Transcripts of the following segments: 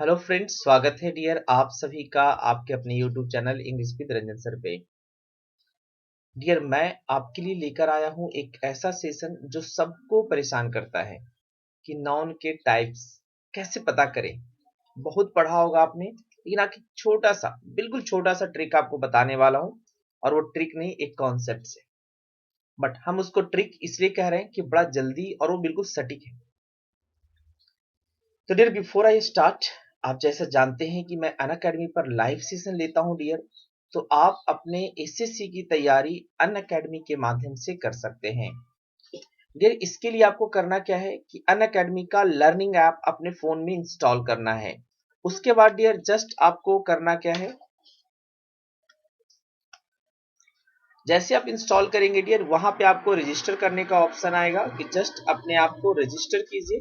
Hello friends, स्वागत है dear आप सभी का आपके अपने YouTube channel English with Ranjan sir पे। डियर मैं आपके लिए लेकर आया हूँ एक ऐसा सेशन जो सबको परेशान करता है कि नाउन के टाइप्स कैसे पता करें। बहुत पढ़ा होगा आपने, लेकिन आखिर छोटा सा, बिल्कुल छोटा सा ट्रिक आपको बताने वाला हूँ। और वो ट्रिक नहीं, एक कॉन्सेप्ट से। बट हम उसको ट्रिक इसलिए कह रहे हैं कि बड़ा जल्दी और वो बिल्कुल सटीक है। तो डियर बिफोर आई स्टार्ट, आप जैसा जानते हैं कि मैं अनअकैडमी पर लाइव सेशन लेता हूं डियर। तो आप अपने एसएससी की तैयारी अनअकैडमी के माध्यम से कर सकते हैं। डियर इसके लिए आपको करना क्या है कि अनअकैडमी का लर्निंग ऐप अपने फोन में इंस्टॉल करना है। उसके बाद डियर जस्ट आपको करना क्या है, जैसे आप इंस्टॉल करेंगे डियर वहां पे आपको रजिस्टर करने का ऑप्शन आएगा कि जस्ट अपने आप को रजिस्टर कीजिए।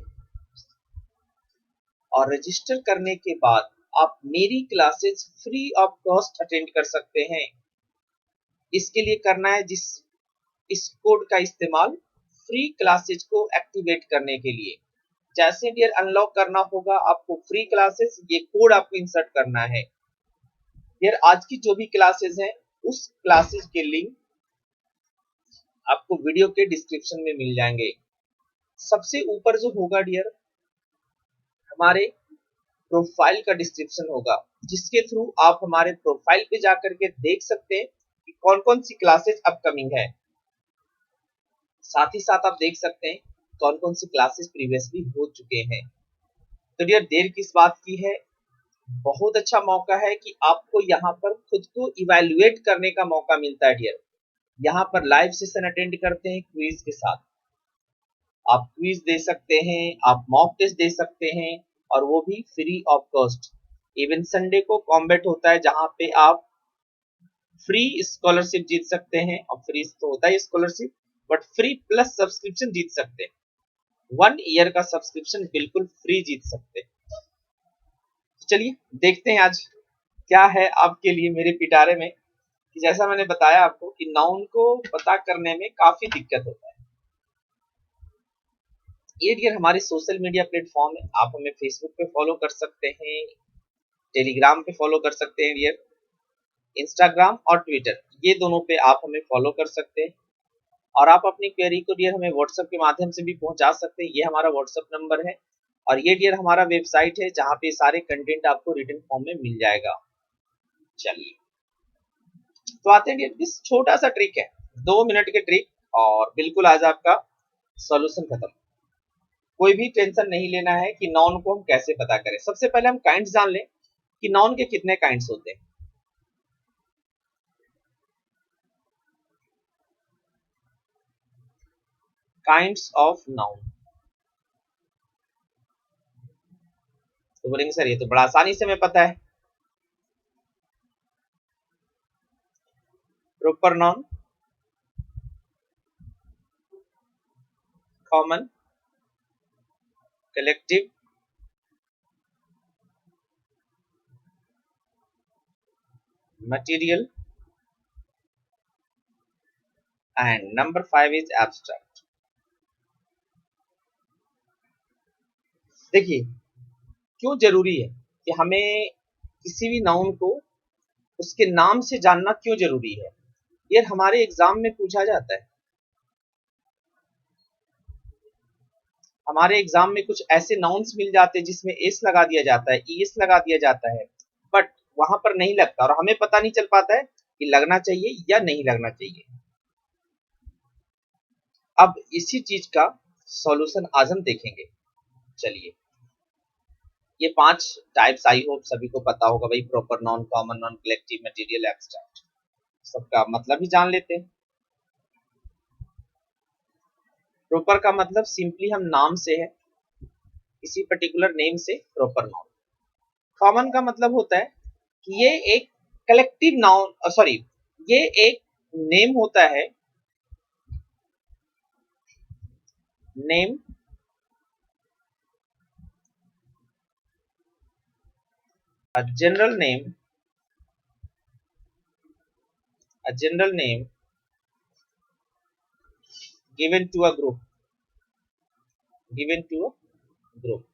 और रजिस्टर करने के बाद आप मेरी classes free of cost attend कर सकते हैं। इसके लिए करना है इस कोड का इस्तेमाल फ्री क्लासेस को एक्टिवेट करने के लिए। जैसे डियर अनलॉक करना होगा आपको फ्री क्लासेस, ये कोड आपको इंसर्ट करना है। डियर आज की जो भी क्लासेस हैं उस क्लासेस के लिंक आपको वीडियो के डिस्क्रिप्शन में मिल जाएंगे। सबसे ऊपर जो होगा डियर हमारे प्रोफाइल का डिस्क्रिप्शन होगा, जिसके थ्रू आप हमारे प्रोफाइल पे जाकर के देख सकते हैं कि कौन कौन सी क्लासेस अपकमिंग है। साथ ही साथ आप देख सकते हैं कौन कौन सी क्लासेस प्रीवियसली हो चुके हैं। तो डियर देर किस बात की है, बहुत अच्छा मौका है कि आपको यहाँ पर खुद को इवैल्यूएट करने का मौका मिलता है डियर। यहाँ पर लाइव सेशन अटेंड करते हैं क्विज के साथ। आप क्विज दे सकते हैं, आप मॉक टेस्ट दे सकते हैं, और वो भी free of cost. Even Sunday को कॉम्बैट होता है जहां पे आप फ्री स्कॉलरशिप जीत सकते हैं। और फ्री तो होता है scholarship, but free plus subscription जीत सकते हैं। 1 ईयर का सब्सक्रिप्शन बिल्कुल फ्री जीत सकते हैं। तो चलिए देखते हैं आज क्या है आपके लिए मेरे पिटारे में। कि जैसा मैंने बताया आपको कि नाउन को पता करने में काफी दिक्कत होता है। ये डियर हमारे सोशल मीडिया प्लेटफॉर्म है। आप हमें फेसबुक पे फॉलो कर सकते हैं, टेलीग्राम पे फॉलो कर सकते हैं डियर, इंस्टाग्राम और ट्विटर, ये दोनों पे आप हमें फॉलो कर सकते हैं। और आप अपनी क्वेरी को डियर हमें व्हाट्सएप के माध्यम से भी पहुंचा सकते हैं। ये हमारा व्हाट्सएप नंबर है। और ये डियर हमारा वेबसाइट है जहाँ पे सारे कंटेंट आपको रिटन फॉर्म में मिल जाएगा। चलिए तो आते हैं डियर, इस छोटा सा ट्रिक है, 2 मिनट के ट्रिक, और बिल्कुल आज आपका सॉल्यूशन खत्म। कोई भी टेंशन नहीं लेना है कि नाउन को हम कैसे पता करें। सबसे पहले हम काइंड्स जान लें कि नाउन के कितने काइंड्स होते हैं। Kinds of noun. तो बोलेंगे सर ये तो बड़ा आसानी से हमें पता है। Proper noun, common, collective, material, and number 5 is abstract. देखिए क्यों जरूरी है कि हमें किसी भी नाउन को उसके नाम से जानना क्यों जरूरी है। ये हमारे एग्जाम में पूछा जाता है। हमारे एग्जाम में कुछ ऐसे नाउन्स मिल जाते हैं जिसमें एस लगा दिया जाता है, ईएस लगा दिया जाता है, बट वहां पर नहीं लगता और हमें पता नहीं चल पाता है कि लगना चाहिए या नहीं लगना चाहिए। अब इसी चीज का सॉल्यूशन आज हम देखेंगे। चलिए, ये 5 टाइप्स आई होप सभी को पता होगा भाई, proper noun, common noun, collective, material, abstract. सबका मतलब ही जान लेते हैं। प्रॉपर का मतलब सिंपली हम नाम से है, किसी पर्टिकुलर नेम से प्रॉपर नाउन। कॉमन का मतलब होता है कि ये एक कलेक्टिव नाउन, सॉरी, ये एक नेम होता है, name, a general name, a general name given to a group, given to a group।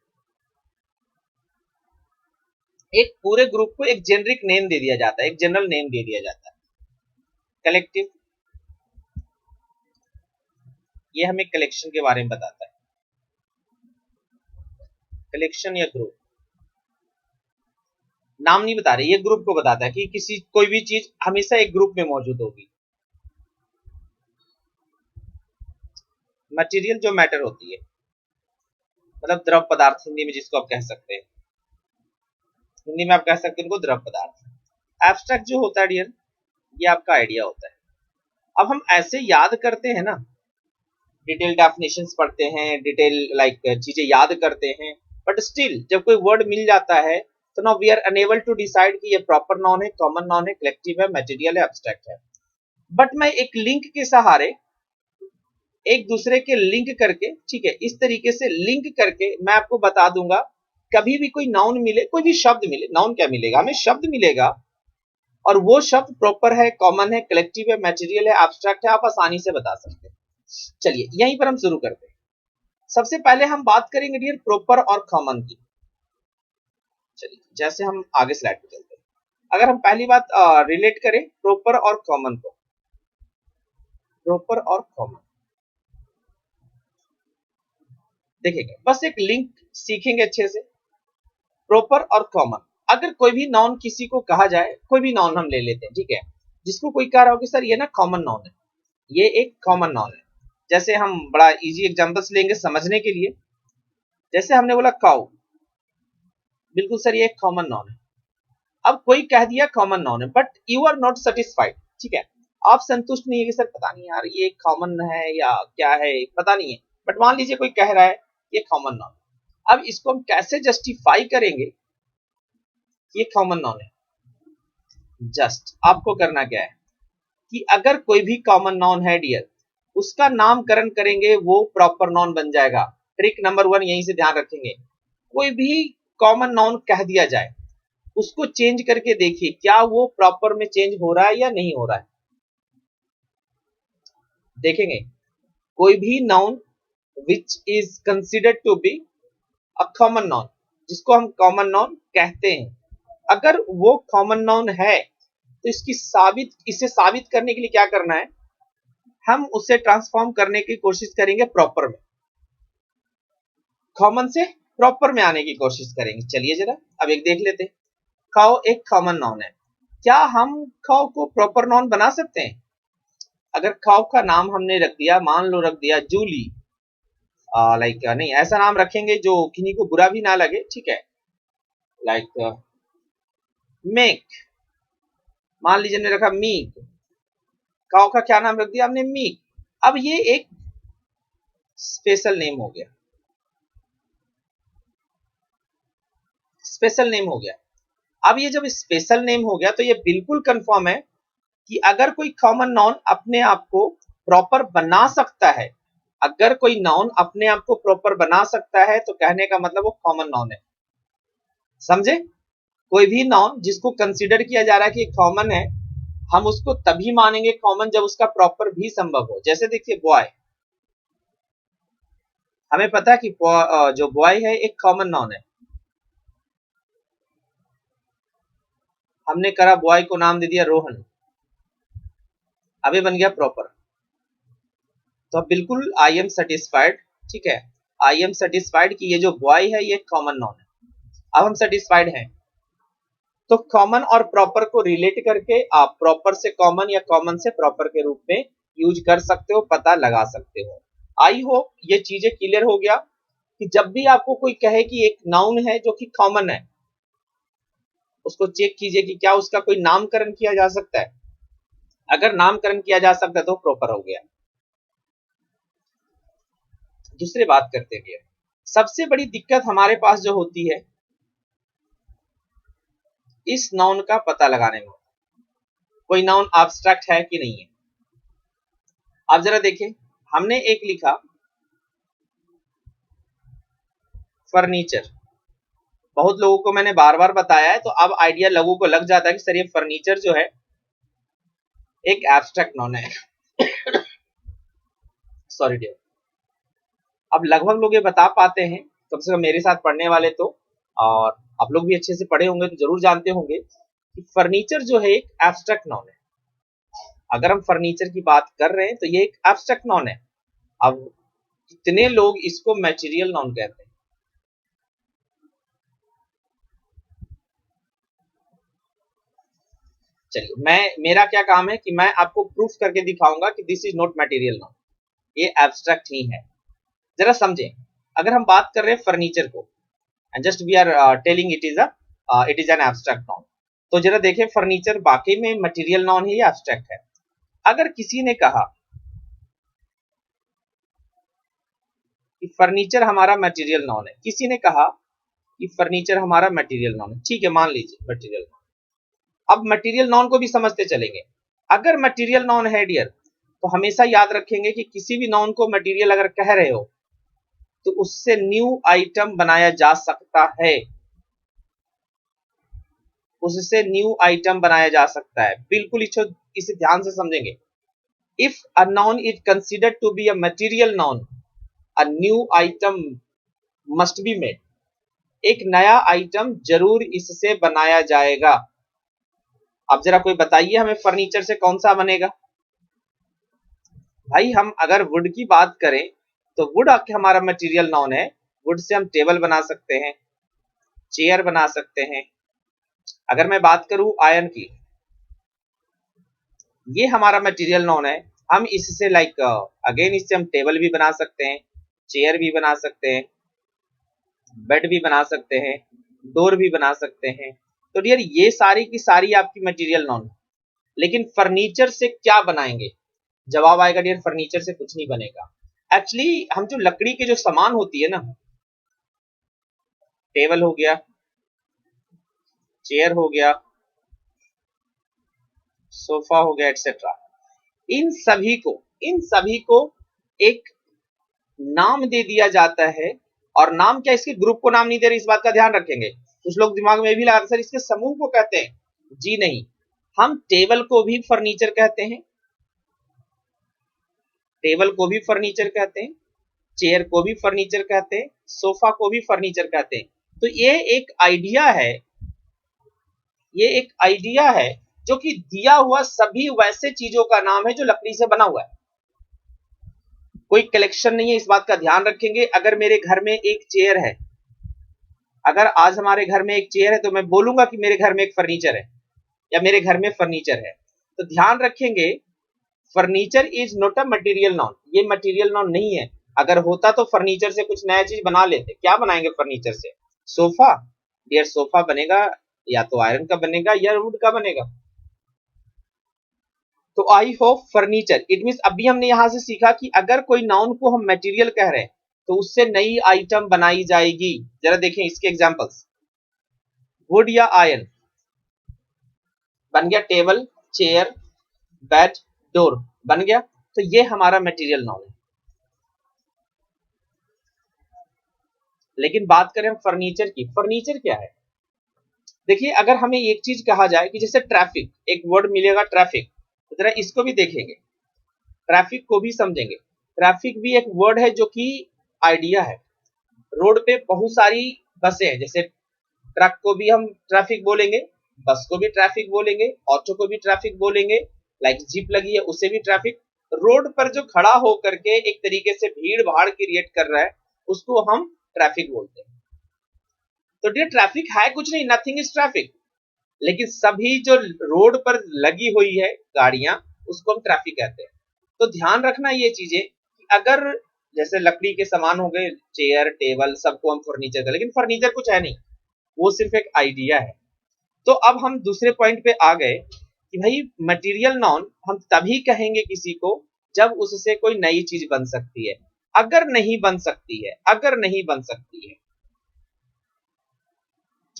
एक पूरे ग्रुप को एक जेनरिक नेम दे दिया जाता है, एक जनरल नेम दे दिया जाता है। कलेक्टिव, ये हमें कलेक्शन के बारे में बताता है। कलेक्शन या ग्रुप, नाम नहीं बता रहे, ये ग्रुप को बताता है कि किसी कोई भी चीज हमेशा एक ग्रुप में मौजूद होगी। मटेरियल जो मैटर होती है, मतलब द्रव पदार्थ हिंदी में जिसको आप कह सकते हैं, हिंदी में आप कह सकते हैं उनको द्रव पदार्थ। एब्स्ट्रैक्ट जो होता है डियर, ये आपका आइडिया होता है। अब हम ऐसे याद करते हैं ना, डिटेल डेफिनेशंस पढ़ते हैं, डिटेल लाइक चीजें याद करते हैं, बट स्टिल जब कोई वर्ड मिल जाता है तो now we are unable to decide कि ये प्रॉपर नाउन है, कॉमन नाउन है, कलेक्टिव है, मटेरियल है, एब्स्ट्रैक्ट है। बट मैं एक लिंक के सहारे एक दूसरे के लिंक करके, ठीक है, इस तरीके से लिंक करके मैं आपको बता दूंगा, कभी भी कोई नाउन मिले, कोई भी शब्द मिले, नाउन क्या मिलेगा हमें, शब्द मिलेगा, और वो शब्द प्रॉपर है, कॉमन है, कलेक्टिव है, मटेरियल है, एब्स्ट्रैक्ट है, आप आसानी से बता सकते हैं। चलिए यहीं पर हम शुरू करते हैं। सबसे पहले हम बात करेंगे डियर प्रॉपर और कॉमन की। चलिए जैसे हम आगे स्लाइड पे चलते हैं, अगर हम पहली बात रिलेट करें प्रॉपर और कॉमन को, प्रॉपर और कॉमन देखेंगे, बस एक लिंक सीखेंगे अच्छे से। प्रॉपर और कॉमन, अगर कोई भी नाउन किसी को कहा जाए, कोई भी नाउन हम ले लेते हैं, ठीक है, जिसको कोई कह रहा हो कि सर ये ना कॉमन नाउन है, ये एक कॉमन नाउन है। जैसे हम बड़ा इजी एग्जांपल्स लेंगे समझने के लिए, जैसे हमने बोला काउ, बिल्कुल सर ये एक कॉमन नाउन है। अब कोई कह दिया कॉमन नाउन है, but you are not satisfied, ठीक है, आप संतुष्ट नहीं है कि सर पता नहीं यार ये कॉमन है या क्या है, पता नहीं है, बट मान लीजिए कोई कह रहा है ये कॉमन नाउन। अब इसको हम कैसे जस्टिफाई करेंगे ये कॉमन नाउन है? जस्ट आपको करना क्या है कि अगर कोई भी कॉमन नाउन है डियर, उसका नामकरण करेंगे, वो प्रॉपर नाउन बन जाएगा। ट्रिक नंबर 1 यहीं से ध्यान रखेंगे, कोई भी कॉमन नाउन कह दिया जाए, उसको चेंज करके देखिए क्या वो प्रॉपर में चेंज हो रहा है या नहीं हो रहा है। देखेंगे कोई भी noun which is considered to be a common noun, जिसको हम कॉमन नाउन कहते हैं, अगर वो कॉमन नाउन है तो इसे साबित करने के लिए क्या करना है, हम उसे ट्रांसफॉर्म करने की कोशिश करेंगे प्रॉपर में, कॉमन से प्रॉपर में आने की कोशिश करेंगे। चलिए जरा अब एक देख लेते हैं। खाओ एक कॉमन नाउन है, क्या हम खाओ को प्रॉपर नाउन बना सकते हैं? अगर खाओ का नाम हमने रख दिया, मान लो रख दिया जूली, लाइक नहीं ऐसा नाम रखेंगे जो किन्हीं को बुरा भी ना लगे, ठीक है, लाइक मेक, मान लीजिए हमने रखा मीक, काउ का क्या नाम रख दिया हमने, मीक। अब ये एक स्पेशल नेम हो गया, स्पेशल नेम हो गया। अब ये जब स्पेशल नेम हो गया तो ये बिल्कुल कंफर्म है कि अगर कोई कॉमन नाउन अपने आप को प्रॉपर बना सकता है, अगर कोई नाउन अपने आप को प्रॉपर बना सकता है तो कहने का मतलब वो कॉमन नाउन है। समझे? कोई भी नाउन जिसको कंसीडर किया जा रहा है कि कॉमन है, हम उसको तभी मानेंगे कॉमन जब उसका प्रॉपर भी संभव हो। जैसे देखिए बॉय, हमें पता है कि जो बॉय है एक कॉमन नाउन है, हमने करा बॉय को नाम दे दिया रोहन, अभी बन गया प्रॉपर, तो अब बिल्कुल आई एम सेटिस्फाइड, ठीक है, आई एम सेटिस्फाइड कि ये जो बॉय है ये कॉमन नाउन है। अब हम सेटिस्फाइड हैं, तो कॉमन और प्रॉपर को रिलेट करके आप प्रॉपर से कॉमन या कॉमन से प्रॉपर के रूप में यूज कर सकते हो, पता लगा सकते हो। आई होप ये चीजें क्लियर हो गया कि जब भी आपको कोई कहे कि एक नाउन है जो कि कॉमन है, उसको चेक कीजिए कि क्या उसका कोई नामकरण किया जा सकता है, अगर नामकरण किया जा सकता है तो प्रॉपर हो गया। दूसरी बात करते हैं, सबसे बड़ी दिक्कत हमारे पास जो होती है इस नाउन का पता लगाने में, कोई नाउन एब्स्ट्रैक्ट है कि नहीं है। आप जरा देखें, हमने एक लिखा फर्नीचर, बहुत लोगों को मैंने बार बार बताया है, तो अब आइडिया लोगों को लग जाता है कि सर ये फर्नीचर जो है एक एब्स्ट्रैक्ट नाउन है। सॉरी डियर, अब लगभग लोग ये बता पाते हैं, कम से कम मेरे साथ पढ़ने वाले तो और आप लोग भी अच्छे से पढ़े होंगे तो जरूर जानते होंगे कि फर्नीचर जो है एक एब्स्ट्रैक्ट नाउन है। अगर हम फर्नीचर की बात कर रहे हैं तो ये एक एब्स्ट्रैक्ट नाउन है। अब कितने लोग इसको मटेरियल नाउन कहते हैं? चलिए, मेरा क्या काम है कि मैं आपको प्रूफ करके दिखाऊंगा कि this is not material noun, ये एब्स्ट्रैक्ट ही है। जरा समझें, अगर हम बात कर रहे हैं फर्नीचर को and just we are telling it is an abstract noun, तो जरा देखें फर्नीचर वाकई में मटेरियल नाउन है या एब्स्ट्रैक्ट है। अगर किसी ने कहा कि फर्नीचर हमारा मटेरियल नाउन है, किसी ने कहा कि फर्नीचर हमारा मटेरियल नाउन है, ठीक है, मान लीजिए मटेरियल नाउन। अब मटेरियल नॉन को भी समझते चलेंगे। अगर मटेरियल नॉन है डियर, तो हमेशा याद रखेंगे कि किसी भी नॉन को मटेरियल अगर कह रहे हो तो उससे न्यू आइटम बनाया जा सकता है, उससे न्यू आइटम बनाया जा सकता है। बिल्कुल इसे ध्यान से समझेंगे। If a noun is considered to be a material noun, a new item must be made. एक नया आइटम जरूर इससे बनाया जाएगा। अब जरा कोई बताइए हमें फर्नीचर से कौन सा बनेगा? भाई हम अगर वुड की बात करें तो वुड हमारा मटेरियल नाउन है। वुड से हम टेबल बना सकते हैं, चेयर बना सकते हैं। अगर मैं बात करूं आयरन की, ये हमारा मटेरियल नाउन है। हम इससे अगेन इससे हम टेबल भी बना सकते हैं, चेयर भी बना सकते हैं, बेड भी बना सकते हैं, डोर भी बना सकते हैं। तो डियर ये सारी की सारी आपकी मटेरियल नाउन। लेकिन फर्नीचर से क्या बनाएंगे? जवाब आएगा डियर फर्नीचर से कुछ नहीं बनेगा। एक्चुअली हम जो लकड़ी के जो सामान होती है ना, टेबल हो गया, चेयर हो गया, सोफा हो गया, एक्सेट्रा, इन सभी को एक नाम दे दिया जाता है। और नाम क्या, इसके ग्रुप को नाम नहीं दे रहे, इस बात का ध्यान रखेंगे। कुछ लोग दिमाग में भी लगा सर इसके समूह को कहते हैं। जी नहीं, हम टेबल को भी फर्नीचर कहते हैं, टेबल को भी फर्नीचर कहते हैं, चेयर को भी फर्नीचर कहते हैं, सोफा को भी फर्नीचर कहते हैं। तो ये एक आइडिया है जो कि दिया हुआ सभी वैसे चीजों का नाम है जो लकड़ी से बना हुआ है। कोई कलेक्शन नहीं है, इस बात का ध्यान रखेंगे। अगर मेरे घर में एक चेयर है, अगर आज हमारे घर में एक चेयर है तो मैं बोलूंगा कि मेरे घर में एक फर्नीचर है या मेरे घर में फर्नीचर है। तो ध्यान रखेंगे, furniture is not a material noun, ये मटेरियल नाउन नहीं है। अगर होता तो फर्नीचर से कुछ नया चीज बना लेते। क्या बनाएंगे फर्नीचर से? सोफा, डियर सोफा बनेगा या तो आयरन का बनेगा या वुड का बनेगा। तो I hope furniture it mean अभी हमने यहां से सीखा कि अगर कोई नाउन को हम मटेरियल कह रहे हैं तो उससे नई आइटम बनाई जाएगी। जरा देखें इसके एग्जांपल्स। वुड या आयरन बन गया, टेबल, चेयर, बेड, डोर बन गया। तो ये हमारा मटेरियल नाउन है। लेकिन बात करें फर्नीचर की, फर्नीचर क्या है? देखिए, अगर हमें एक चीज कहा जाए कि जैसे ट्रैफिक, एक वर्ड मिलेगा ट्रैफिक, तो जरा इसको भी देखेंगे, ट्रैफिक को भी समझेंगे। ट्रैफिक भी एक वर्ड है जो कि आइडिया है। रोड पे बहुत सारी बसें हैं, जैसे ट्रक को भी हम ट्रैफिक बोलेंगे, बस को भी ट्रैफिक बोलेंगे, ऑटो को भी ट्रैफिक बोलेंगे, लाइक जीप लगी है उसे भी ट्रैफिक। रोड पर जो खड़ा होकर के एक तरीके से भीड़ भाड़ क्रिएट कर रहा है उसको हम ट्रैफिक बोलते हैं। तो डियर ट्रैफिक है कुछ नहीं, नथिंग इज ट्रैफिक। लेकिन सभी जो रोड पर लगी हुई है गाड़ियां, उसको हम ट्रैफिक कहते हैं। तो ध्यान रखना ये चीजें कि अगर जैसे लकड़ी के सामान हो गए, चेयर, टेबल, सबको हम फर्नीचर का, लेकिन फर्नीचर कुछ है नहीं, वो सिर्फ एक आइडिया है। तो अब हम दूसरे पॉइंट पे आ गए कि भाई मटेरियल नाउन हम तभी कहेंगे किसी को जब उससे कोई नई चीज बन सकती है। अगर नहीं बन सकती है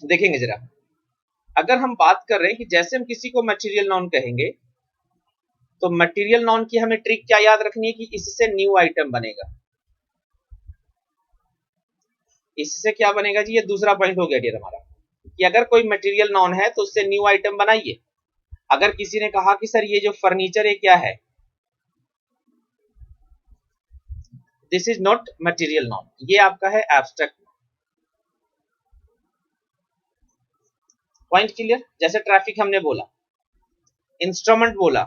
देखेंगे जरा। अगर हम बात कर रहे हैं कि जैसे हम किसी को मटेरियल नाउन कहेंगे, तो मटेरियल नाउन की हमें ट्रिक क्या याद रखनी है कि इससे न्यू आइटम बनेगा। इससे क्या बनेगा जी? ये दूसरा पॉइंट हो गया डियर हमारा, कि अगर कोई मटेरियल नाउन है तो उससे न्यू आइटम बनाइए। अगर किसी ने कहा कि सर ये जो फर्नीचर है क्या है, this is not material noun, ये आपका है एब्स्ट्रैक्ट। Point clear? जैसे ट्रैफिक हमने बोला, इंस्ट्रूमेंट बोला,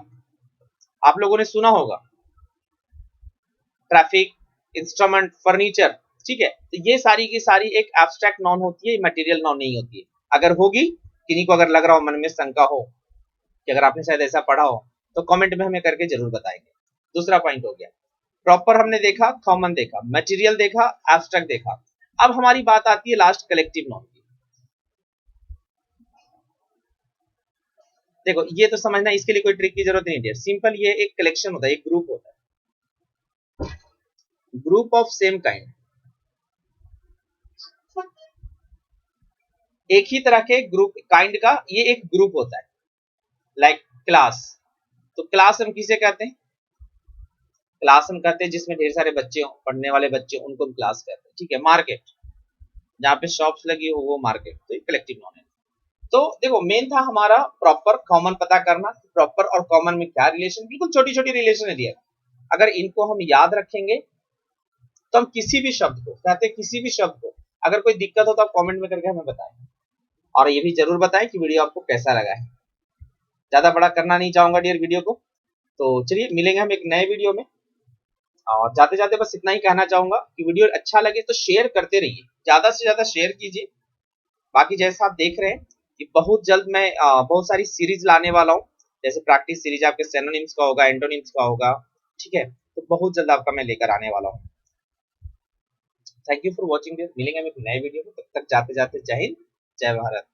आप लोगों ने सुना होगा, ट्रैफिक, इंस्ट्रूमेंट, फर्नीचर, ठीक है। तो ये सारी की सारी एक एब्स्ट्रैक्ट नाउन होती है, मटेरियल नाउन नहीं होती है। अगर होगी, किन्हीं को अगर लग रहा हो, मन में शंका हो कि अगर आपने शायद ऐसा पढ़ा हो, तो कमेंट में हमें करके जरूर बताएंगे। दूसरा पॉइंट हो गया, प्रॉपर हमने देखा, कॉमन देखा, मटेरियल देखा, एब्स्ट्रैक्ट देखा। अब हमारी बात आती है लास्ट कलेक्टिव नाउन की। देखो ये तो समझना, इसके लिए कोई ट्रिक की जरूरत नहीं है, सिंपल, ये एक कलेक्शन होता है, एक ग्रुप होता है, ग्रुप ऑफ सेम काइंड, एक ही तरह के ग्रुप काइंड का ये एक ग्रुप होता है। लाइक क्लास, तो क्लास हम किसे कहते हैं? क्लास हम कहते हैं जिसमें ढेर सारे बच्चे हो, पढ़ने वाले बच्चे, उनको हम क्लास कहते हैं, ठीक है। मार्केट, जहाँ पे शॉप्स लगी हो वो मार्केट, तो ये कलेक्टिव नाउन है। तो देखो मेन था हमारा प्रॉपर कॉमन पता करना, प्रॉपर और कॉमन में क्या रिलेशन, बिल्कुल छोटी छोटी रिलेशन है दिया। अगर इनको हम याद रखेंगे तो हम किसी भी शब्द को कहते हैं, किसी भी शब्द को, अगर कोई दिक्कत हो तो आप कमेंट में करके हमें बताएं, और ये भी जरूर बताएं कि वीडियो आपको कैसा लगा है। ज्यादा बड़ा करना नहीं चाहूंगा डियर वीडियो को, तो चलिए मिलेंगे हम एक नए वीडियो में। और जाते जाते बस इतना ही कहना चाहूंगा कि वीडियो अच्छा लगे तो शेयर करते रहिए, ज्यादा से ज्यादा शेयर कीजिए। बाकी जैसा आप देख रहे हैं कि बहुत जल्द मैं बहुत सारी सीरीज लाने वाला हूँ, जैसे प्रैक्टिस सीरीज आपके सिनोनिम्स का होगा, एंटोनिम्स का होगा, ठीक है। तो बहुत जल्द आपका मैं लेकर आने वाला हूँ। Thank you for watching this, मिलेंगे हम एक नए वीडियो में, तब तक जाते जाते जय हिंद, जय भारत।